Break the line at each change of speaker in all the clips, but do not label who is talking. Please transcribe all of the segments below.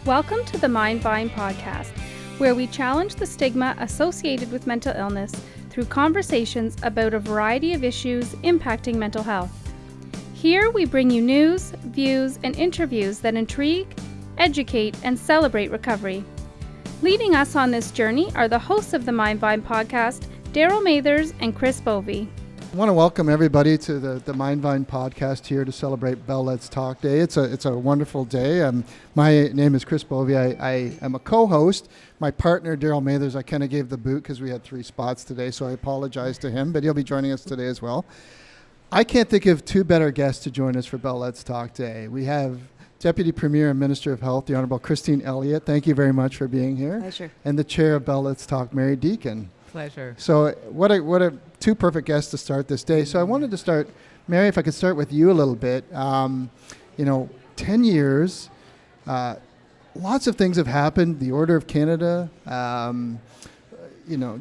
Welcome to the Mind Vine podcast, where we challenge the stigma associated with mental illness through conversations about a variety of issues impacting mental health. Here we bring you news, views, and interviews that intrigue, educate, and celebrate recovery. Leading us on this journey are the hosts of the Mind Vine podcast, Daryl Mathers and Chris Bovie.
I want to welcome everybody to the Mind Vine podcast here to celebrate Bell Let's Talk Day. It's a wonderful day. My name is Chris Bovie. I am a co-host. My partner, Daryl Mathers, I kind of gave the boot because we had 3 spots today, so I apologize to him, but he'll be joining us today as well. I can't think of 2 better guests to join us for Bell Let's Talk Day. We have Deputy Premier and Minister of Health, the Honourable Christine Elliott. Thank you very much for being here.
Pleasure.
And the Chair of Bell Let's Talk, Mary Deacon.
Pleasure.
So what a 2 perfect guests to start this day. So I wanted to start, Mary, if I could start with you a little bit. 10 years, lots of things have happened. The Order of Canada,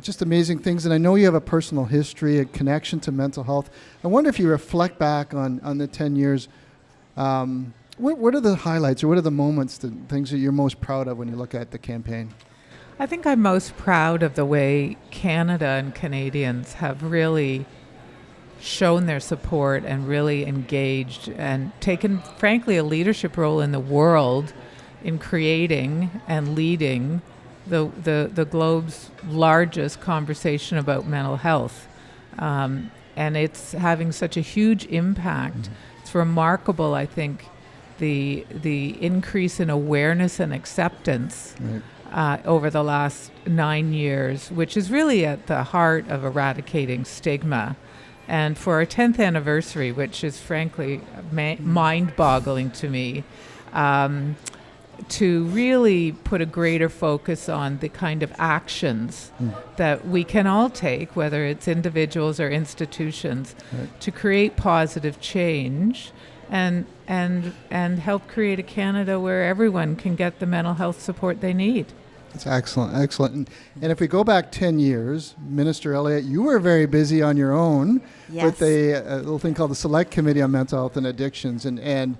just amazing things. And I know you have a personal history, a connection to mental health. I wonder if you reflect back on the 10 years, what are the highlights or what are the moments, the things that you're most proud of when you look at the campaign?
I think I'm most proud of the way Canada and Canadians have really shown their support and really engaged and taken, frankly, a leadership role in the world in creating and leading the globe's largest conversation about mental health. And it's having such a huge impact. Mm-hmm. It's remarkable, I think, the increase in awareness and acceptance. Right. Over the last 9 years, which is really at the heart of eradicating stigma. And for our 10th anniversary, which is frankly mind-boggling to me, to really put a greater focus on the kind of actions that we can all take, whether it's individuals or institutions, right, to create positive change and help create a Canada where everyone can get the mental health support they need.
That's excellent. And if we go back 10 years, Minister Elliott, you were very busy on your own. Yes. With a little thing called the Select Committee on Mental Health and Addictions. And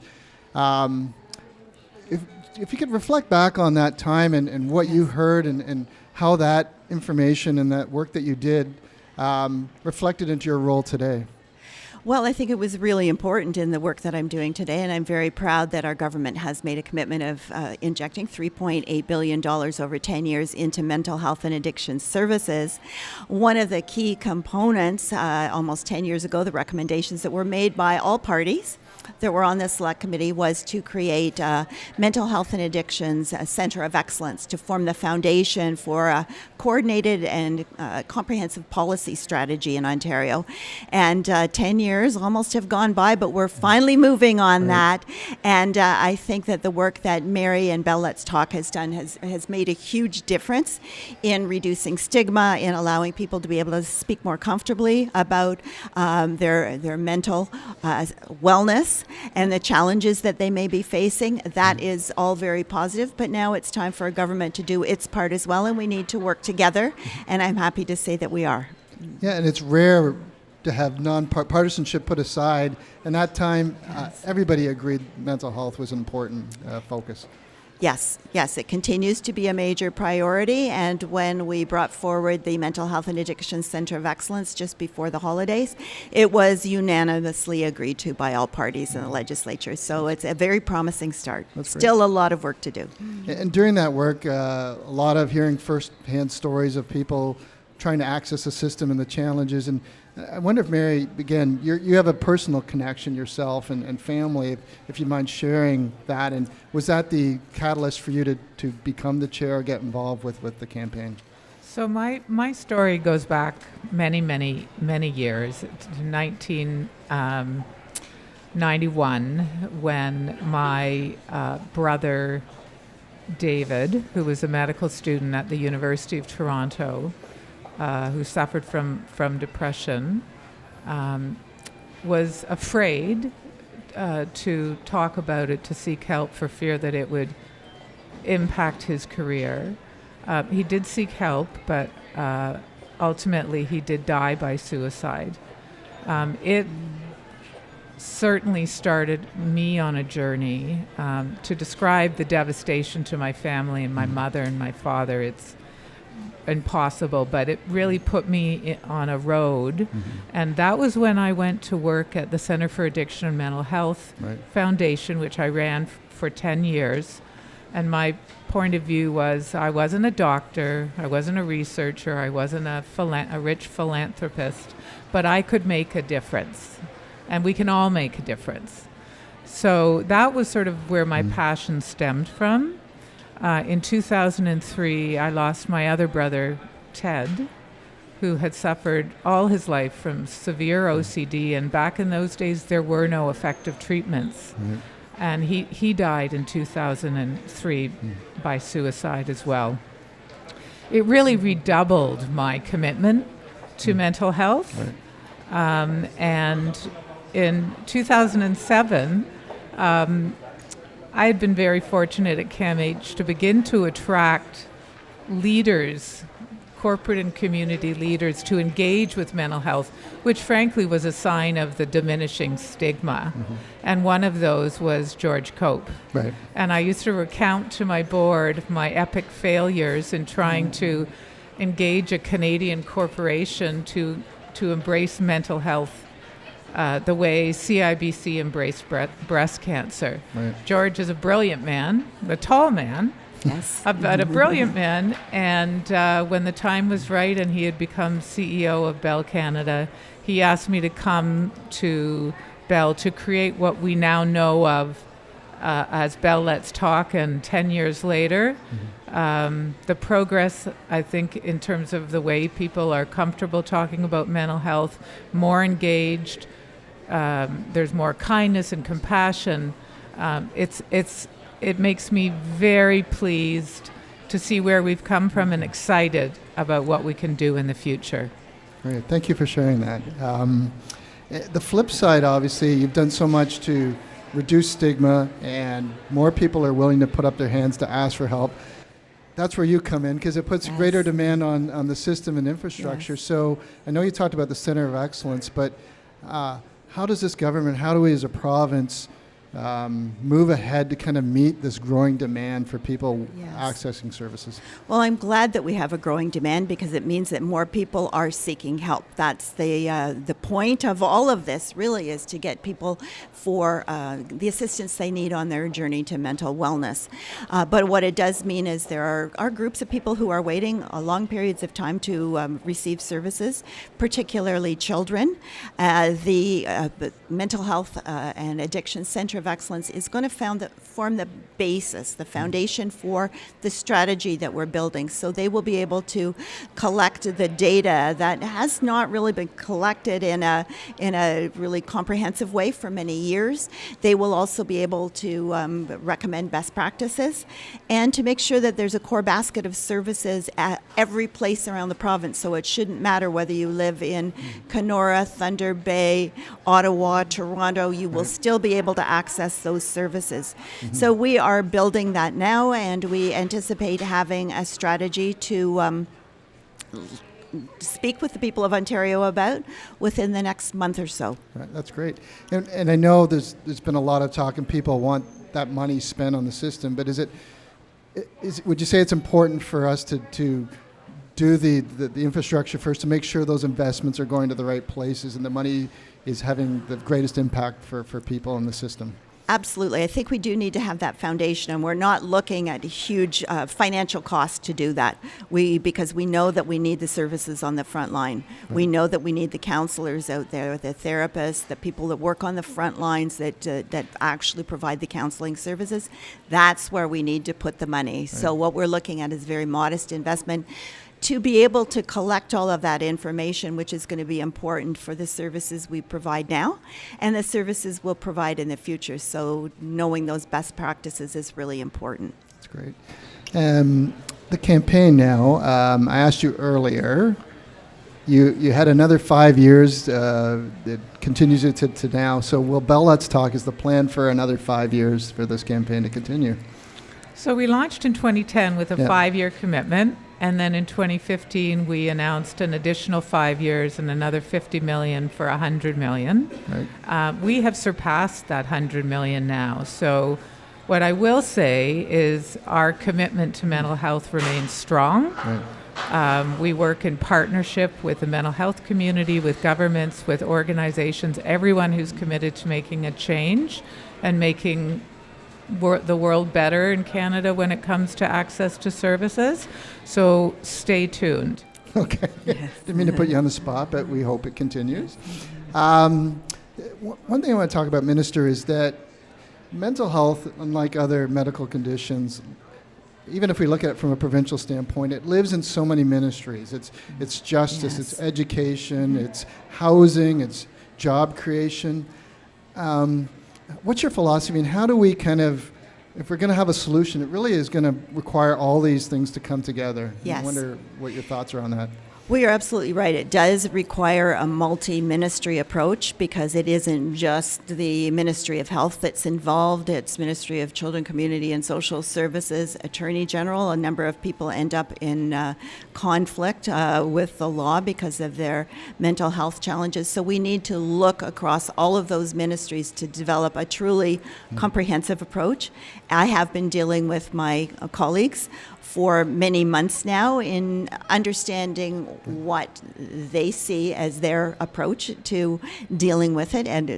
if you could reflect back on that time and what you heard and how that information and that work that you did reflected into your role today.
Well, I think it was really important in the work that I'm doing today, and I'm very proud that our government has made a commitment of injecting $3.8 billion over 10 years into mental health and addiction services. One of the key components, almost 10 years ago, the recommendations that were made by all parties that were on the Select Committee was to create Mental Health and Addictions Center of Excellence to form the foundation for a coordinated and comprehensive policy strategy in Ontario. And 10 years almost have gone by, but we're finally moving on that. And I think that the work that Mary and Bell Let's Talk has done has made a huge difference in reducing stigma, in allowing people to be able to speak more comfortably about their mental wellness and the challenges that they may be facing. That is all very positive, but now it's time for a government to do its part as well, and we need to work together, and I'm happy to say that we are. Yeah,
and it's rare to have non-partisanship put aside, and that time everybody agreed mental health was an important focus.
Yes, it continues to be a major priority, and when we brought forward the Mental Health and Addiction Center of Excellence just before the holidays, it was unanimously agreed to by all parties in the legislature, so it's a very promising start. That's still great. A lot of work to do.
And during that work, a lot of hearing first-hand stories of people trying to access the system and the challenges, and I wonder if, Mary, again, you have a personal connection yourself and family, if you mind sharing that. And was that the catalyst for you to become the chair or get involved with the campaign?
So my story goes back many, many, many years, to 1991, when my brother, David, who was a medical student at the University of Toronto, who suffered from depression, was afraid to talk about it, to seek help for fear that it would impact his career. He did seek help, but ultimately he did die by suicide. certainly started me on a journey. To describe the devastation to my family and my mother and my father, it's impossible, but it really put me on a road. And that was when I went to work at the Center for Addiction and Mental Health Foundation, which I ran for 10 years. And my point of view was I wasn't a doctor, I wasn't a researcher, I wasn't a rich philanthropist, but I could make a difference. And we can all make a difference. So that was sort of where my passion stemmed from. In 2003, I lost my other brother, Ted, who had suffered all his life from severe OCD. And back in those days, there were no effective treatments. And he died in 2003 by suicide as well. It really redoubled my commitment to mental health. And in 2007, I had been very fortunate at CAMH to begin to attract leaders, corporate and community leaders, to engage with mental health, which frankly was a sign of the diminishing stigma. And one of those was George Cope. And I used to recount to my board my epic failures in trying to engage a Canadian corporation to embrace mental health the way CIBC embraced breast cancer. George is a brilliant man, a tall man, but a brilliant man. And when the time was right and he had become CEO of Bell Canada, he asked me to come to Bell to create what we now know of as Bell Let's Talk. And 10 years later, the progress, I think, in terms of the way people are comfortable talking about mental health, more engaged, there's more kindness and compassion. It makes me very pleased to see where we've come from and excited about what we can do in the future.
Great. Thank you for sharing that. The flip side, obviously, you've done so much to reduce stigma, and more people are willing to put up their hands to ask for help. That's where you come in, because it puts greater demand on the system and infrastructure. So I know you talked about the Center of Excellence, but how does this government, how do we as a province move ahead to kind of meet this growing demand for people accessing services?
Well, I'm glad that we have a growing demand, because it means that more people are seeking help. That's the point of all of this, really, is to get people for the assistance they need on their journey to mental wellness. But what it does mean is there are groups of people who are waiting long periods of time to receive services, particularly children. The Mental Health and Addiction Center of Excellence is going to form the basis, the foundation for the strategy that we're building. So they will be able to collect the data that has not really been collected in a really comprehensive way for many years. They will also be able to recommend best practices and to make sure that there's a core basket of services at every place around the province. So it shouldn't matter whether you live in Kenora, Thunder Bay, Ottawa, Toronto, you will still be able to access those services. So we are building that now, and we anticipate having a strategy to speak with the people of Ontario about within the next month or so.
Right, that's great. And I know there's been a lot of talk, and people want that money spent on the system, but would you say it's important for us to do the infrastructure first, to make sure those investments are going to the right places and the money is having the greatest impact for people in the system?
Absolutely. I think we do need to have that foundation, and we're not looking at huge financial costs to do that. Because we know that we need the services on the front line. We know that we need the counselors out there, the therapists, the people that work on the front lines that actually provide the counseling services. That's where we need to put the money. So what we're looking at is very modest investment to be able to collect all of that information, which is going to be important for the services we provide now and the services we'll provide in the future. So knowing those best practices is really important.
That's great. The campaign now, I asked you earlier, you had another 5 years, it continues it to now. So will Bell Let's Talk is the plan for another 5 years for this campaign to continue?
So we launched in 2010 with a
Yeah.
5-year commitment, and then in 2015 we announced an additional 5 years and another $50 million for $100 million.
Right.
We have surpassed that $100 million now. So what I will say is our commitment to mental health remains strong.
Right.
We work in partnership with the mental health community, with governments, with organizations, everyone who's committed to making a change and making the world better in Canada when it comes to access to services. So stay tuned.
Okay.
Yes.
Didn't mean to put you on the spot, but we hope it continues. One thing I want to talk about, Minister, is that mental health, unlike other medical conditions, even if we look at it from a provincial standpoint, it lives in so many ministries. It's justice,
Yes.
it's education, it's housing, it's job creation. What's your philosophy, and how do we kind of, if we're going to have a solution, it really is going to require all these things to come together.
Yes.
I wonder what your thoughts are on that.
Well, you're absolutely right. It does require a multi-ministry approach because it isn't just the Ministry of Health that's involved. It's Ministry of Children, Community and Social Services, Attorney General. A number of people end up in conflict with the law because of their mental health challenges. So we need to look across all of those ministries to develop a truly comprehensive approach. I have been dealing with my colleagues for many months now in understanding what they see as their approach to dealing with it, and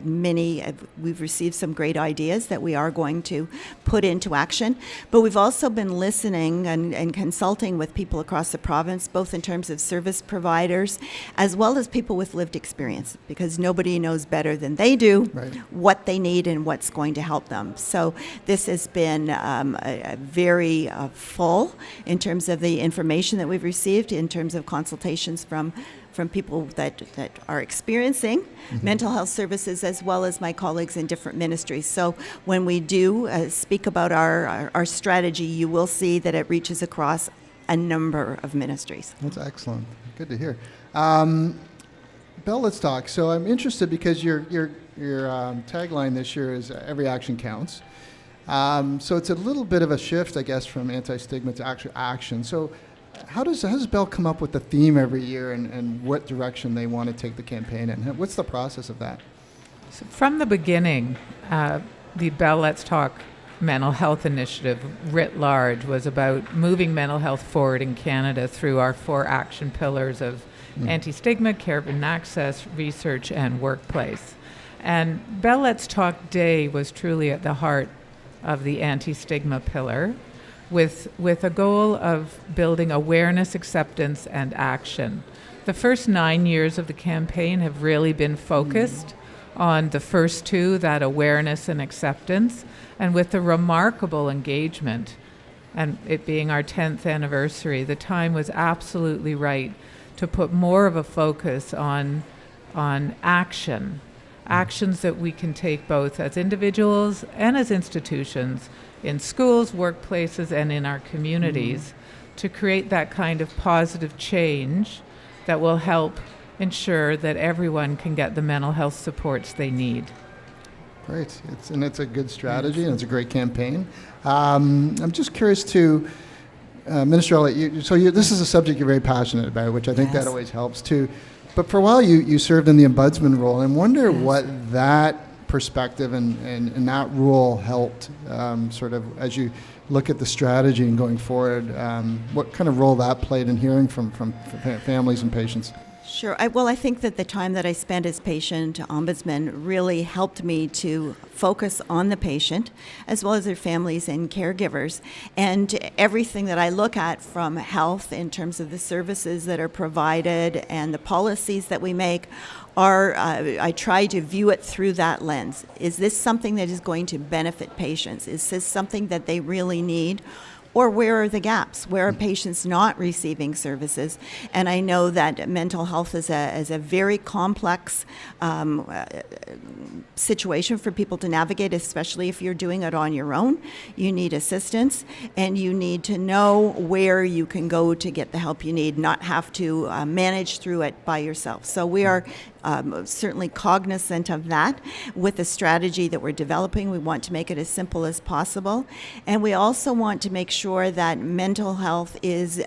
we've received some great ideas that we are going to put into action. But we've also been listening and consulting with people across the province, both in terms of service providers as well as people with lived experience, because nobody knows better than they do
Right.
what they need and what's going to help them. So this has been a very full in terms of the information that we've received, in terms of consultations from people that are experiencing mental health services, as well as my colleagues in different ministries. So when we do speak about our strategy, you will see that it reaches across a number of ministries.
That's excellent. Good to hear. Belle, let's talk. So I'm interested because your tagline this year is every action counts. So it's a little bit of a shift, I guess, from anti-stigma to actual action. So how does Belle come up with the theme every year and what direction they want to take the campaign in? What's the process of that?
So from the beginning, the Belle Let's Talk mental health initiative writ large was about moving mental health forward in Canada through our 4 action pillars of anti-stigma, care and access, research, and workplace. And Belle Let's Talk Day was truly at the heart of the anti-stigma pillar, with a goal of building awareness, acceptance, and action. The first 9 years of the campaign have really been focused on the first 2, that awareness and acceptance, and with the remarkable engagement, and it being our 10th anniversary, the time was absolutely right to put more of a focus on action. Actions that we can take both as individuals and as institutions in schools, workplaces, and in our communities to create that kind of positive change that will help ensure that everyone can get the mental health supports they need.
Great. It's a good strategy, and it's a great campaign. I'm just curious to, Minister Elliott, this is a subject you're very passionate about, which I think that always helps too. But for a while, you served in the ombudsman role, and wonder what that perspective and that role helped sort of as you look at the strategy and going forward, what kind of role that played in hearing from families and patients?
Sure. I think that the time that I spent as patient ombudsman really helped me to focus on the patient as well as their families and caregivers. And everything that I look at from health in terms of the services that are provided and the policies that we make I try to view it through that lens. Is this something that is going to benefit patients? Is this something that they really need? Or where are the gaps? Where are patients not receiving services? And I know that mental health is a very complex situation for people to navigate, especially if you're doing it on your own. You need assistance, and you need to know where you can go to get the help you need, not have to manage through it by yourself. So we are certainly cognizant of that. With the strategy that we're developing, we want to make it as simple as possible. And we also want to make sure that mental health is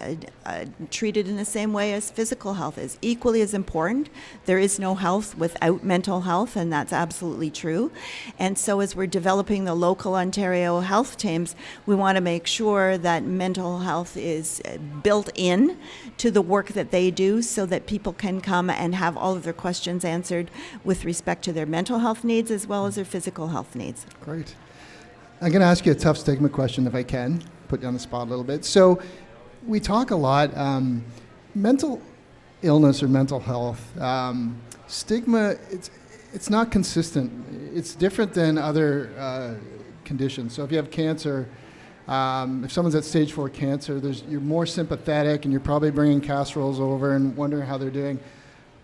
treated in the same way as physical health is, equally as important. There is no health without mental health, and that's absolutely true. And so as we're developing the local Ontario health teams, we want to make sure that mental health is built in to the work that they do so that people can come and have all of their questions answered with respect to their mental health needs as well as their physical health needs.
Great. I'm going to ask you a tough stigma question if I can, put you on the spot a little bit. So we talk a lot, mental illness or mental health, stigma, it's not consistent. It's different than other conditions. So if you have cancer, if someone's at stage 4 cancer, you're more sympathetic and you're probably bringing casseroles over and wondering how they're doing.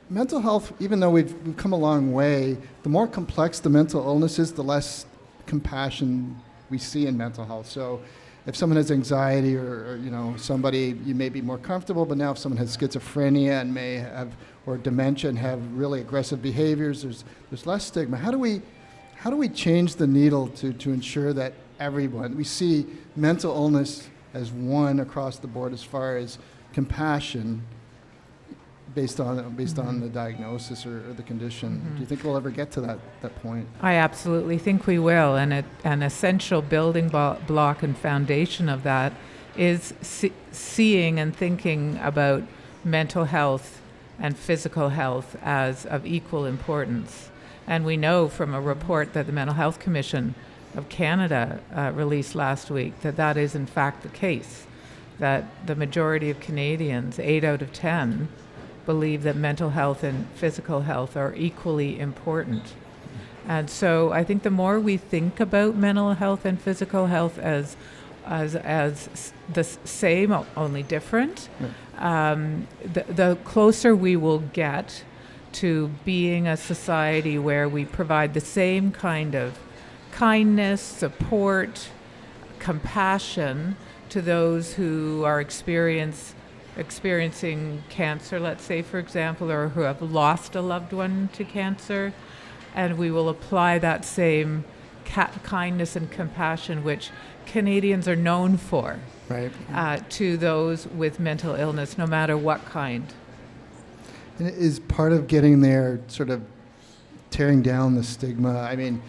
Mental health, even though we've come a long way, the more complex the mental illness is, the less compassion we see in mental health. So if someone has anxiety or somebody, you may be more comfortable, but now if someone has schizophrenia and may have, or dementia and have really aggressive behaviors, there's less stigma. How do we change the needle to ensure that everyone, we see mental illness as one across the board as far as compassion based on the diagnosis or the condition? Do you think we'll ever get to that point?
I absolutely think we will, and an essential building block and foundation of that is seeing and thinking about mental health and physical health as of equal importance. And we know from a report that the Mental Health Commission of Canada released last week that is in fact the case, that the majority of Canadians, 8 out of 10, believe that mental health and physical health are equally important. And so I think the more we think about mental health and physical health as the same, only different, the closer we will get to being a society where we provide the same kind of kindness, support, compassion to those who are experiencing cancer, let's say, for example, or who have lost a loved one to cancer. And we will apply that same kindness and compassion, which Canadians are known for,
right,
to those with mental illness, no matter what kind.
And is part of getting there sort of tearing down the stigma? I mean,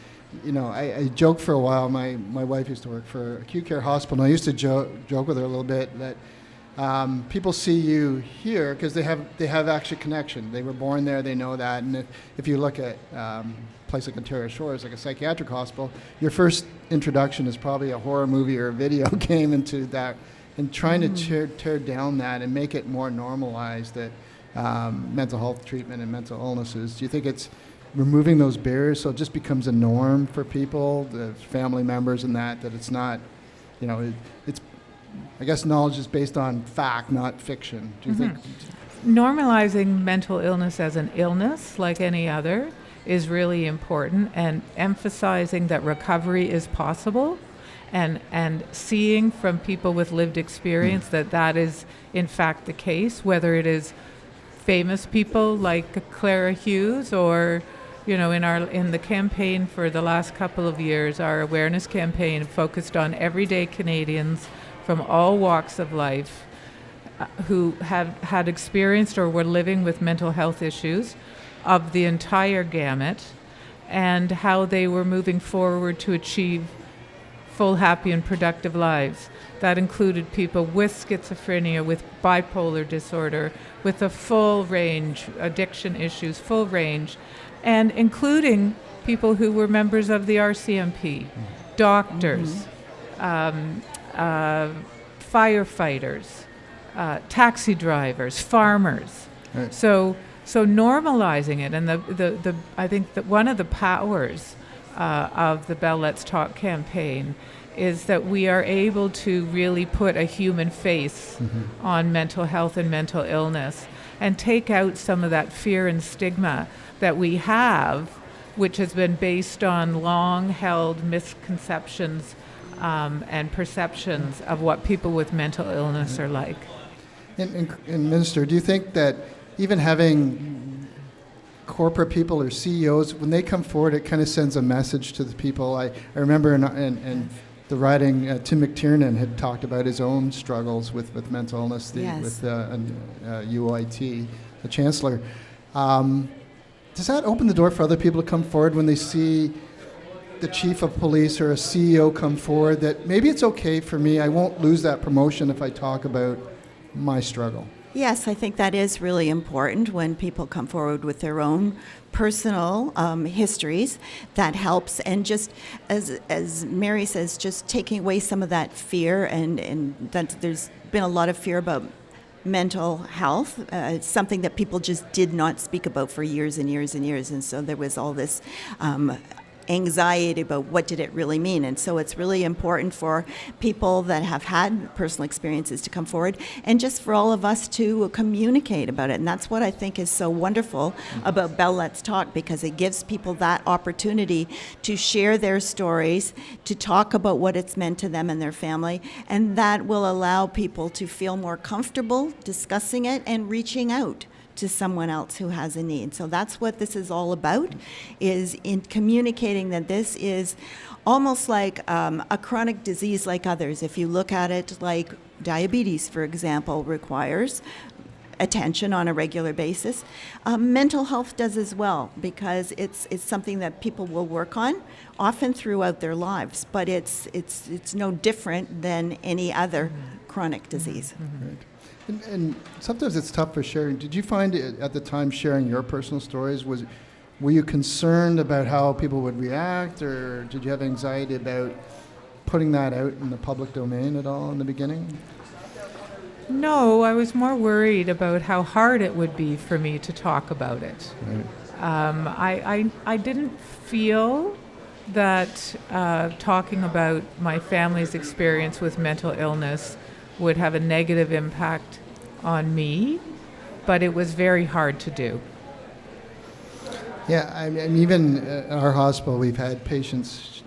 I joked for a while. My wife used to work for acute care hospital, and I used to joke with her a little bit that people see you here because they have actually connection. They were born there, they know that. And if you look at a place like Ontario Shores, like a psychiatric hospital, your first introduction is probably a horror movie or a video game into that, and trying to tear down that and make it more normalized that mental health treatment and mental illnesses. Do you think it's removing those barriers so it just becomes a norm for people, the family members, and that it's not, it's, I guess knowledge is based on fact, not fiction. Do you think?
Normalizing mental illness as an illness like any other is really important, and emphasizing that recovery is possible, and seeing from people with lived experience that is in fact the case, whether it is famous people like Clara Hughes or in the campaign for the last couple of years, our awareness campaign focused on everyday Canadians from all walks of life who have had experienced or were living with mental health issues of the entire gamut, and how they were moving forward to achieve full, happy, and productive lives. That included people with schizophrenia, with bipolar disorder, with a full range, addiction issues, full range, and including people who were members of the RCMP, doctors, firefighters, taxi drivers, farmers.
Right.
So normalizing it, and I think that one of the powers of the Bell Let's Talk campaign is that we are able to really put a human face on mental health and mental illness, and take out some of that fear and stigma that we have, which has been based on long-held misconceptions and perceptions of what people with mental illness are like.
And Minister, do you think that even having corporate people or CEOs, when they come forward, it kind of sends a message to the people. I remember in the writing, Tim McTiernan had talked about his own struggles with mental illness with UIT, the chancellor. Does that open the door for other people to come forward when they see the chief of police or a CEO come forward that maybe it's okay for me, I won't lose that promotion if I talk about my struggle?
Yes, I think that is really important when people come forward with their own personal histories. That helps, and just as Mary says, just taking away some of that fear, and that there's been a lot of fear about mental health. It's something that people just did not speak about for years and years and years, and so there was all this anxiety about what did it really mean. And so it's really important for people that have had personal experiences to come forward, and just for all of us to communicate about it. And that's what I think is so wonderful about Bell Let's Talk, because it gives people that opportunity to share their stories, to talk about what it's meant to them and their family, and that will allow people to feel more comfortable discussing it and reaching out to someone else who has a need. So that's what this is all about, is in communicating that this is almost like a chronic disease like others. If you look at it like diabetes, for example, requires attention on a regular basis. Mental health does as well, because it's something that people will work on often throughout their lives, but it's no different than any other chronic disease.
Right. And sometimes it's tough for sharing. Did you find at the time sharing your personal stories, were you concerned about how people would react, or did you have anxiety about putting that out in the public domain at all in the beginning?
No, I was more worried about how hard it would be for me to talk about it. Right. I didn't feel that talking about my family's experience with mental illness would have a negative impact on me, but it was very hard to do.
Yeah, I mean, even at our hospital, we've had patients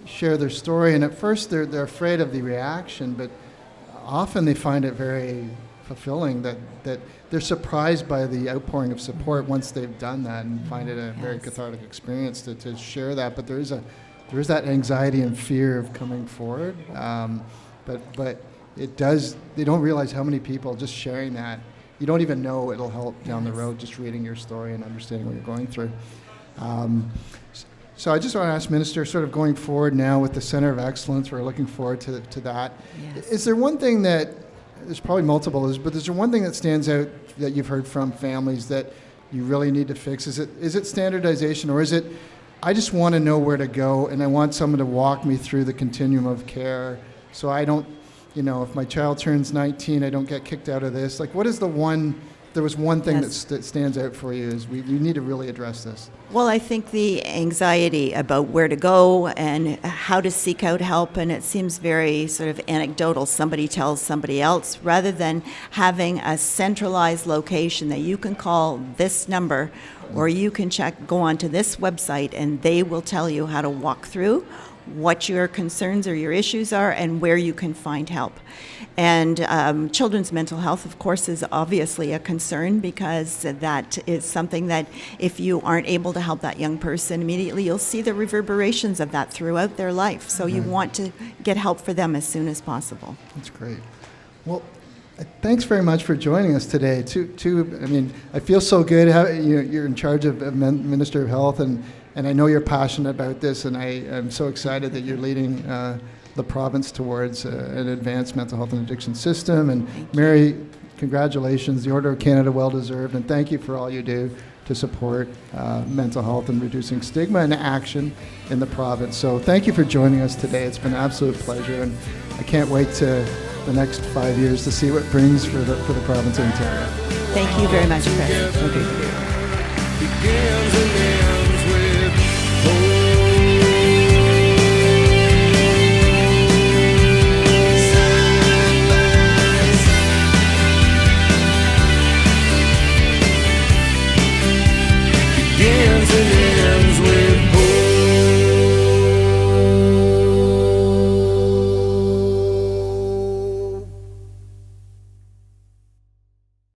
share their story, and at first they're afraid of the reaction, but often they find it very fulfilling that they're surprised by the outpouring of support once they've done that, and find it a very cathartic experience to share that. But there is that anxiety and fear of coming forward, but it does. They don't realize how many people just sharing that. You don't even know it'll help down the road, just reading your story and understanding what you're going through. So I just want to ask Minister, sort of going forward now with the Center of Excellence, we're looking forward to that. Yes. Is there one thing that, there's probably multiple, but is there one thing that stands out that you've heard from families that you really need to fix? Is it standardization, or is it, I just want to know where to go and I want someone to walk me through the continuum of care so I don't, if my child turns 19, I don't get kicked out of this. Like, what is the one, there was one thing that stands out for you, is we need to really address this.
Well, I think the anxiety about where to go and how to seek out help, and it seems very sort of anecdotal. Somebody tells somebody else, rather than having a centralized location that you can call this number, or you can go onto this website and they will tell you how to walk through what your concerns or your issues are and where you can find help. And children's mental health, of course, is obviously a concern, because that is something that if you aren't able to help that young person immediately, you'll see the reverberations of that throughout their life. So you want to get help for them as soon as possible.
That's great. Well, thanks very much for joining us today. I mean, I feel so good. You're in charge of Minister of Health, and I know you're passionate about this, and I am so excited that you're leading the province towards an advanced mental health and addiction system. And Mary, congratulations. The Order of Canada, well deserved, and thank you for all you do to support mental health and reducing stigma and action in the province. So thank you for joining us today. It's been an absolute pleasure, and I can't wait to the next 5 years to see what it brings for the province of Ontario.
Thank you very much, Chris.
Thank you.